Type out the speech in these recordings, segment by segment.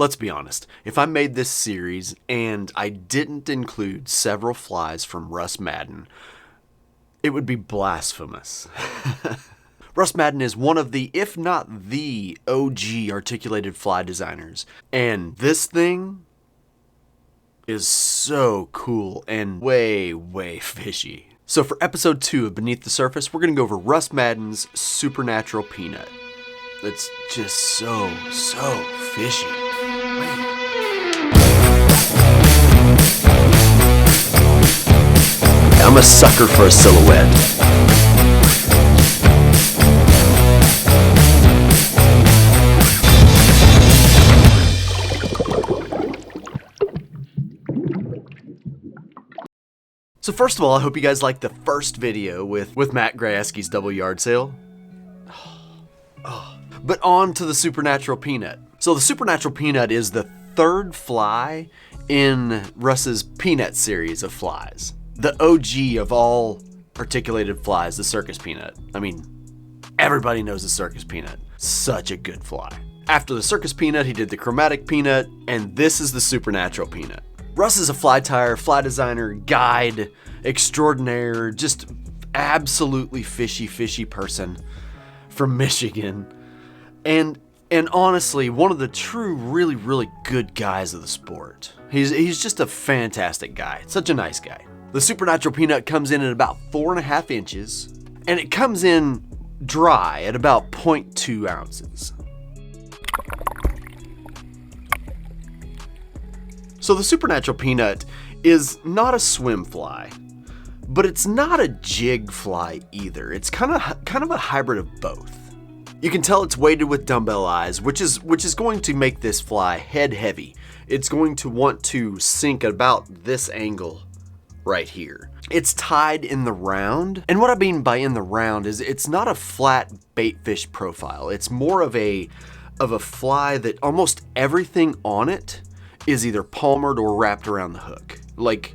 Let's be honest, if I made this series and I didn't include several flies from Russ Maddin, it would be blasphemous. Russ Maddin is one of the, if not the, OG articulated fly designers. And this thing is so cool and way, way fishy. So for episode 2 of Beneath the Surface, we're going to go over Russ Maddin's Supernatural Peanut. It's just so fishy. I'm a sucker for a silhouette. So first of all, I hope you guys liked the first video with Matt Grajewski's double yard sale. But on to the Supernatural Peanut. So the Supernatural Peanut is the third fly in Russ's Peanut series of flies. The OG of all articulated flies, the Circus Peanut. I mean, everybody knows the Circus Peanut. Such a good fly. After the Circus Peanut, he did the Chromatic Peanut, and this is the Supernatural Peanut. Russ is a fly tyer, fly designer, guide, extraordinaire, just absolutely fishy person from Michigan. And honestly, one of the true, really good guys of the sport. He's just a fantastic guy. Such a nice guy. The Supernatural Peanut comes in at about 4.5 inches, and it comes in dry at about 0.2 ounces. So the Supernatural Peanut is not a swim fly, but it's not a jig fly either. It's kind of a hybrid of both. You can tell it's weighted with dumbbell eyes, which is going to make this fly head heavy. It's going to want to sink at about this angle right here. It's tied in the round, and what I mean by in the round is it's not a flat baitfish profile. It's more of a fly that almost everything on it is either palmered or wrapped around the hook. Like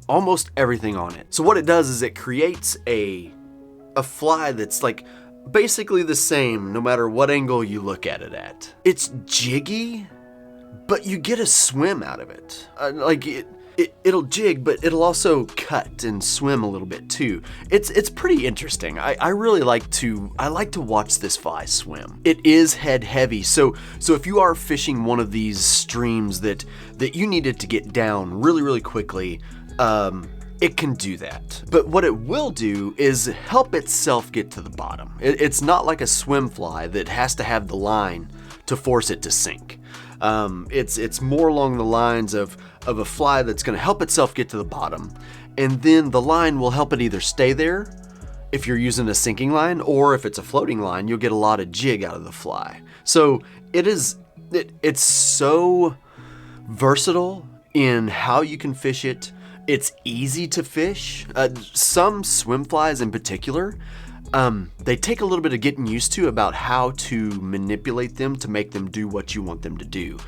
almost everything on it. So what it does is it creates a fly that's like basically the same no matter what angle you look at it at. It's jiggy, but you get a swim out of it. It'll jig, but it'll also cut and swim a little bit too. It's pretty interesting. I really like to watch this fly swim. It is head heavy, so if you are fishing one of these streams that you needed to get down really quickly, it can do that. But what it will do is help itself get to the bottom. It's not like a swim fly that has to have the line to force it to sink. It's more along the lines of a fly that's going to help itself get to the bottom, and then the line will help it either stay there if you're using a sinking line, or if it's a floating line, you'll get a lot of jig out of the fly. So it's so versatile in how you can fish it. It's easy to fish. Some swim flies in particular, they take a little bit of getting used to about how to manipulate them to make them do what you want them to do.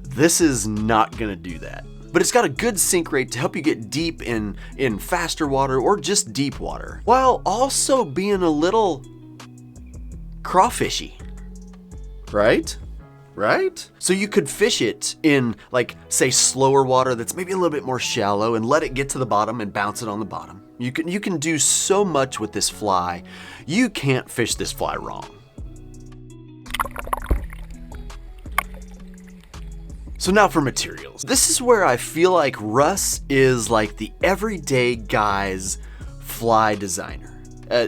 This is not going to do that. But it's got a good sink rate to help you get deep in faster water or just deep water, while also being a little crawfishy. Right? So you could fish it in, like, say, slower water that's maybe a little bit more shallow and let it get to the bottom and bounce it on the bottom. You can do so much with this fly. You can't fish this fly wrong. So now for materials. This is where I feel like Russ is like the everyday guy's fly designer.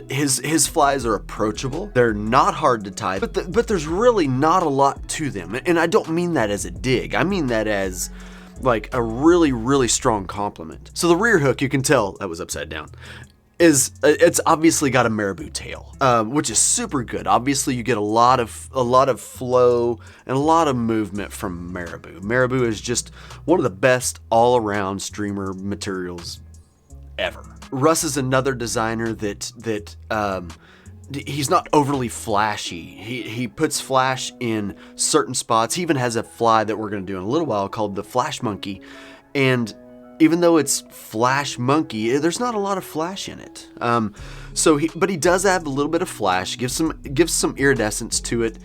His flies are approachable. They're not hard to tie, but there's really not a lot to them. And I don't mean that as a dig. I mean that as like a really strong compliment. So the rear hook, you can tell that was upside down, it's obviously got a marabou tail, which is super good. Obviously you get a lot of flow and a lot of movement from marabou. Marabou is just one of the best all-around streamer materials ever. Russ is another designer that he's not overly flashy. He puts flash in certain spots. He even has a fly that we're going to do in a little while called the Flash Monkey, and even though it's Flash Monkey, there's not a lot of flash in it. But he does have a little bit of flash, gives some iridescence to it.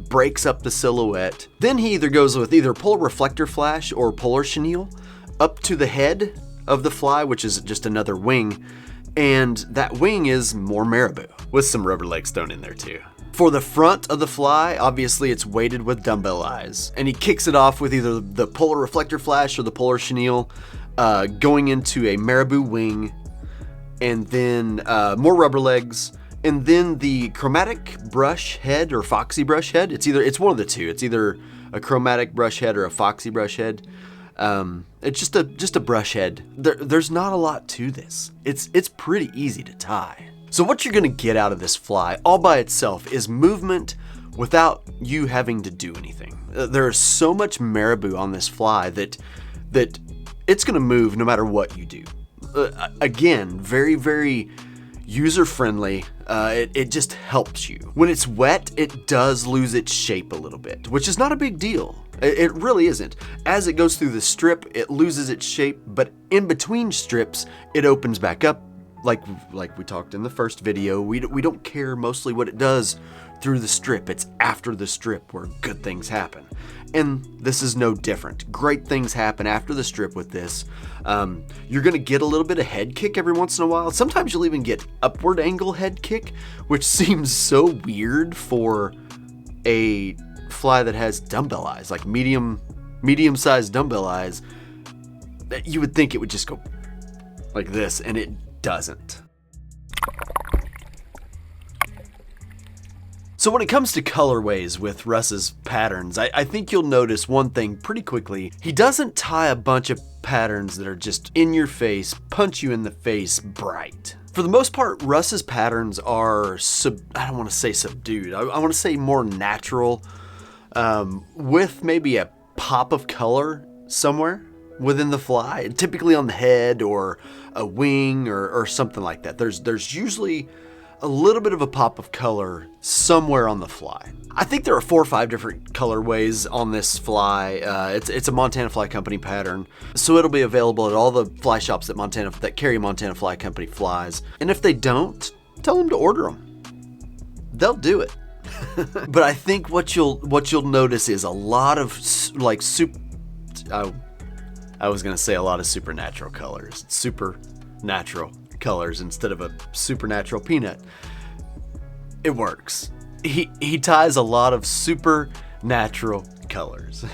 breaks up the silhouette. Then he either goes with either polar reflector flash or polar chenille up to the head of the fly, which is just another wing, and that wing is more marabou, with some rubber legs thrown in there too. For the front of the fly, obviously it's weighted with dumbbell eyes, and he kicks it off with either the polar reflector flash or the polar chenille, going into a marabou wing, and then more rubber legs, and then the chromatic brush head or foxy brush head. It's one of the two. It's either a chromatic brush head or a foxy brush head. It's just a brush head. There's not a lot to this. It's pretty easy to tie. So what you're gonna get out of this fly all by itself is movement without you having to do anything. There is so much marabou on this fly that it's gonna move no matter what you do. Again, very, very user-friendly. It just helps you. When it's wet, it does lose its shape a little bit, which is not a big deal. It really isn't. As it goes through the strip, it loses its shape, but in between strips, it opens back up. Like we talked in the first video, we don't care mostly what it does through the strip. It's after the strip where good things happen. And this is no different. Great things happen after the strip with this. You're gonna get a little bit of head kick every once in a while. Sometimes you'll even get upward angle head kick, which seems so weird for a fly that has dumbbell eyes, like medium-sized dumbbell eyes. That you would think it would just go like this, and it doesn't. So when it comes to colorways with Russ's patterns, I think you'll notice one thing pretty quickly. He doesn't tie a bunch of patterns that are just in your face, punch you in the face bright. For the most part, Russ's patterns are, I don't want to say subdued, I want to say more natural, with maybe a pop of color somewhere within the fly, typically on the head or a wing or something like that. There's usually a little bit of a pop of color somewhere on the fly. I think there are 4 or 5 different colorways on this fly. It's a Montana Fly Company pattern, so it'll be available at all the fly shops that carry Montana Fly Company flies. And if they don't, tell them to order them. They'll do it. But I think what you'll notice is a lot of I was gonna say a lot of supernatural colors. Supernatural colors instead of a supernatural peanut. It works. He ties a lot of supernatural colors.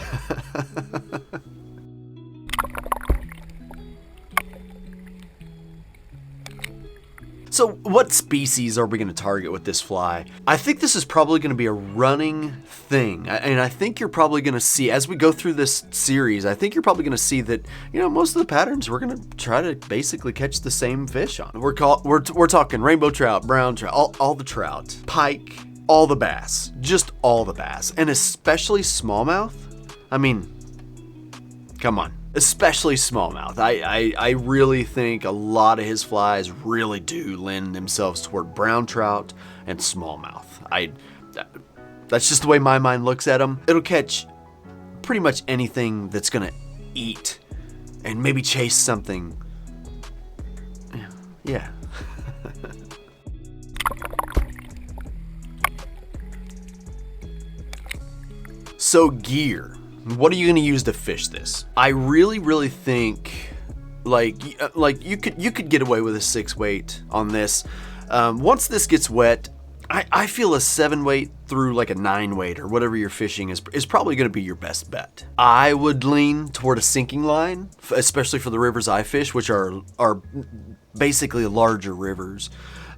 So what species are we going to target with this fly? I think this is probably going to be a running thing. And I think you're probably going to see, as we go through this series, I think you're probably going to see that, most of the patterns we're going to try to basically catch the same fish on. We're talking rainbow trout, brown trout, all the trout, pike, all the bass, just all the bass, and especially smallmouth. I mean, come on. Especially smallmouth. I really think a lot of his flies really do lend themselves toward brown trout and smallmouth. That's just the way my mind looks at them. It'll catch pretty much anything that's gonna eat and maybe chase something. Yeah. So gear. What are you going to use to fish this? I really think like you could get away with a 6 weight on this. Once this gets wet, I feel a 7 weight through like a 9 weight or whatever you're fishing is probably going to be your best bet. I would lean toward a sinking line, especially for the rivers I fish, which are basically larger rivers.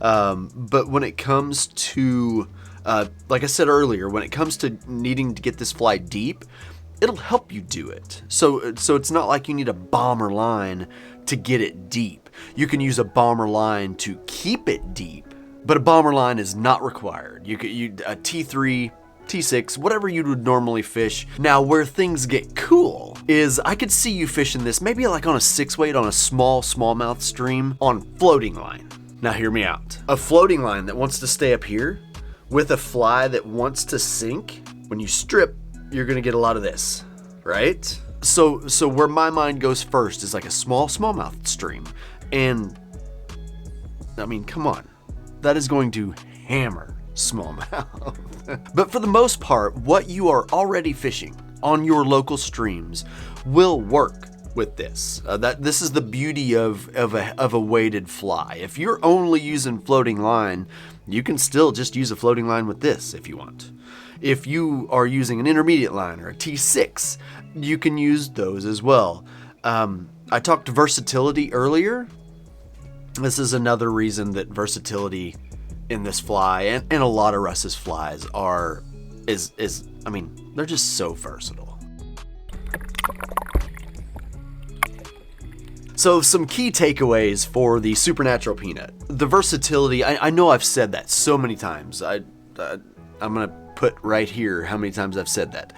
But when it comes to, like I said earlier, when it comes to needing to get this fly deep, it'll help you do it. So it's not like you need a bomber line to get it deep. You can use a bomber line to keep it deep, but a bomber line is not required. You a T3, T6, whatever you would normally fish. Now, where things get cool is I could see you fishing this maybe like on a 6 weight on a smallmouth stream on floating line. Now hear me out. A floating line that wants to stay up here with a fly that wants to sink, when you strip, you're gonna get a lot of this, right? So where my mind goes first is like a smallmouth stream. And I mean, come on, that is going to hammer smallmouth. But for the most part, what you are already fishing on your local streams will work with this. This is the beauty of a weighted fly. If you're only using floating line, you can still just use a floating line with this if you want. If you are using an intermediate line or a T6, you can use those as well. I talked versatility earlier. This is another reason that versatility in this fly and a lot of Russ's flies they're just so versatile. So some key takeaways for the Supernatural Peanut. The versatility, I know I've said that so many times. I'm going to put right here how many times I've said that.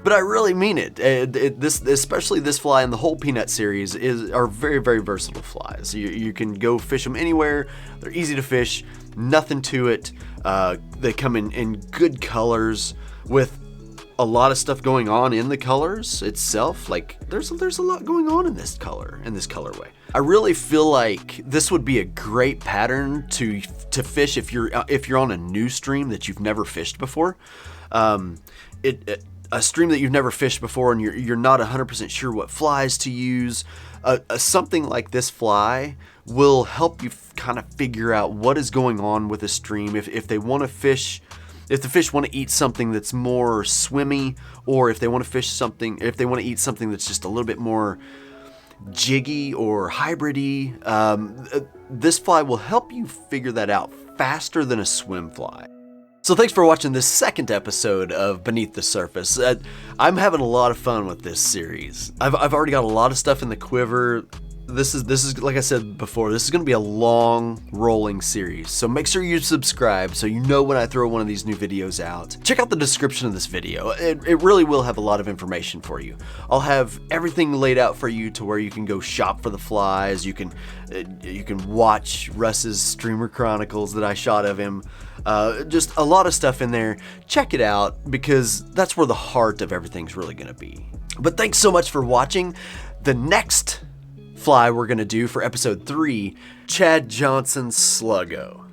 But I really mean it. Especially this fly and the whole Peanut series are very, very versatile flies. You can go fish them anywhere. They're easy to fish, nothing to it. They come in good colors with a lot of stuff going on in the colors itself. Like there's a lot going on in this colorway. I really feel like this would be a great pattern to fish if you're on a new stream that you've never fished before. A stream that you've never fished before and you're not 100% sure what flies to use. Something like this fly will help you kind of figure out what is going on with a stream. If they want to fish, if the fish want to eat something that's more swimmy, or if they want to eat something that's just a little bit more jiggy or hybridy, this fly will help you figure that out faster than a swim fly. So thanks for watching this second episode of Beneath the Surface. I'm having a lot of fun with this series. I've already got a lot of stuff in the quiver. This is like I said before, this is going to be a long rolling series. So make sure you subscribe so you know when I throw one of these new videos out. Check out the description of this video. It really will have a lot of information for you. I'll have everything laid out for you to where you can go shop for the flies. You can watch Russ's Streamer Chronicles that I shot of him. Just a lot of stuff in there. Check it out because that's where the heart of everything's really going to be. But thanks so much for watching. The next fly we're going to do for episode 3, Chad Johnson's Sluggo.